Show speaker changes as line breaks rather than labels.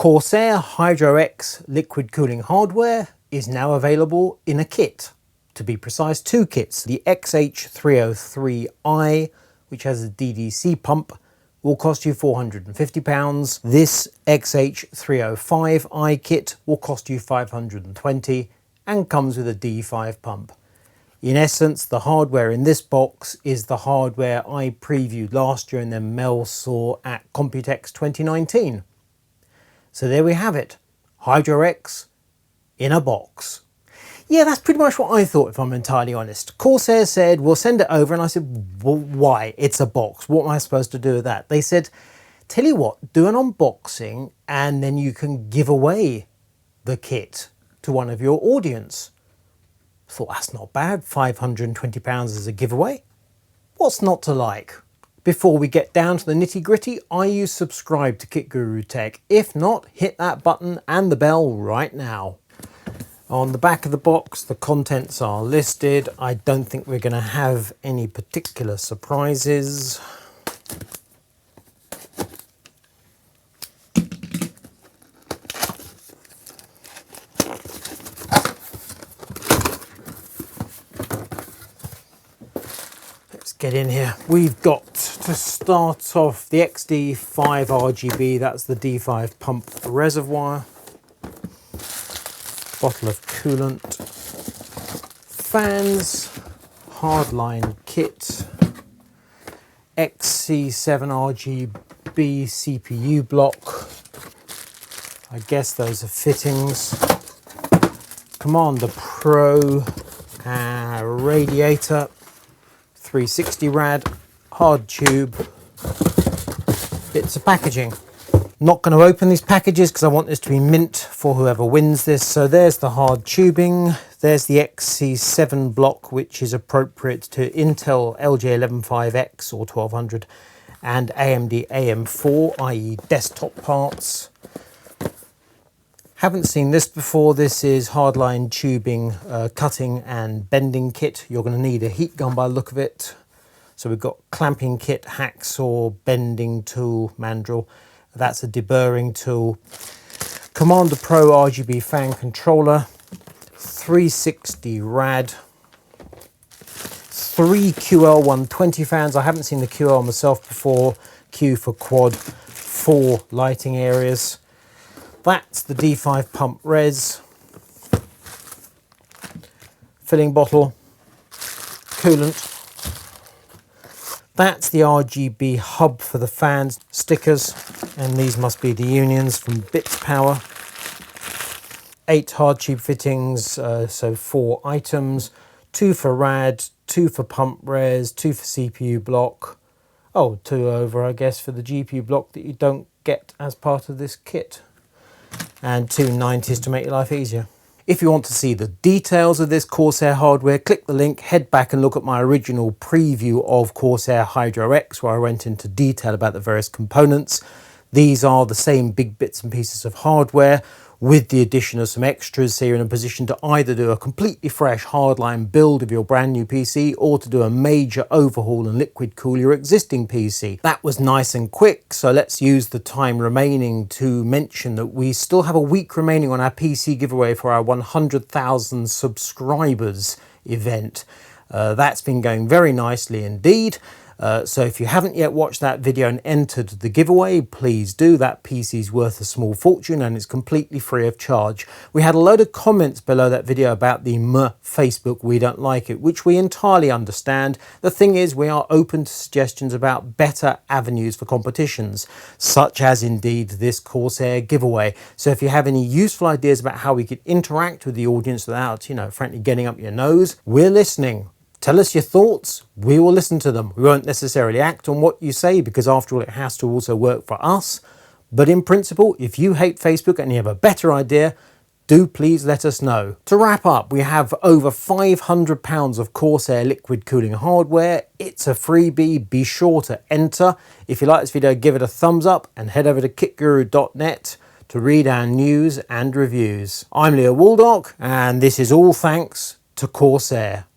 Corsair Hydro X liquid cooling hardware is now available in a kit. To be precise, two kits. The XH305i, which has a DDC pump, will cost you £450. This XH305i kit will cost you £520 and comes with a D5 pump. In essence, the hardware in this box is the hardware I previewed last year and then Mel saw at Computex 2019. So there we have it, Hydro X in a box. Yeah, that's pretty much what I thought, if I'm entirely honest. Corsair said, we'll send it over, and I said, well, why? It's a box. What am I supposed to do with that? They said, tell you what, do an unboxing and then you can give away the kit to one of your audience. Thought that's not bad, £520 as a giveaway. What's not to like? Before we get down to the nitty gritty, are you subscribed to Kit Guru Tech? If not, hit that button and the bell right now. On the back of the box, the contents are listed. I don't think we're going to have any particular surprises. Let's get in here. We've got to start off the XD5 RGB, that's the D5 pump reservoir. Bottle of coolant, fans, hardline kit, XC7 RGB CPU block, I guess those are fittings, Commander Pro radiator, 360 rad, hard tube, bits of packaging. Not going to open these packages because I want this to be mint for whoever wins this. So there's the hard tubing, there's the XC7 block, which is appropriate to Intel LJ115X or 1200 and AMD AM4, i.e. desktop parts. Haven't seen this before. This is hardline tubing, cutting and bending kit. You're going to need a heat gun by the look of it. So we've got clamping kit, hacksaw, bending tool, mandrel. That's a deburring tool. Commander Pro RGB fan controller, 360 rad, 3 QL120 fans. I haven't seen the QL myself before. Q for quad, 4 lighting areas. That's the D5 pump res, filling bottle, coolant. That's the RGB hub for the fans, stickers, and these must be the unions from Bits Power. 8 hard tube fittings, so 4 items, 2 for rad, 2 for pump res, 2 for CPU block. Oh, 2 over, I guess, for the GPU block that you don't get as part of this kit. And 2 90s to make your life easier. If you want to see the details of this Corsair hardware, click the link, head back and look at my original preview of Corsair Hydro X, where I went into detail about the various components. These are the same big bits and pieces of hardware with the addition of some extras, so you're in a position to either do a completely fresh hardline build of your brand new PC or to do a major overhaul and liquid cool your existing PC. That was nice and quick, so let's use the time remaining to mention that we still have a week remaining on our PC giveaway for our 100,000 subscribers event. That's been going very nicely indeed. So if you haven't yet watched that video and entered the giveaway, please do. That PC's worth a small fortune and it's completely free of charge. We had a load of comments below that video about the Facebook we don't like it, which we entirely understand. The thing is, we are open to suggestions about better avenues for competitions, such as indeed this Corsair giveaway. So if you have any useful ideas about how we could interact with the audience without, frankly getting up your nose, we're listening. Tell us your thoughts, we will listen to them. We won't necessarily act on what you say because after all it has to also work for us. But in principle, if you hate Facebook and you have a better idea, do please let us know. To wrap up, we have over £500 of Corsair liquid cooling hardware. It's a freebie, be sure to enter. If you like this video, give it a thumbs up and head over to kitguru.net to read our news and reviews. I'm Leo Waldock and this is all thanks to Corsair.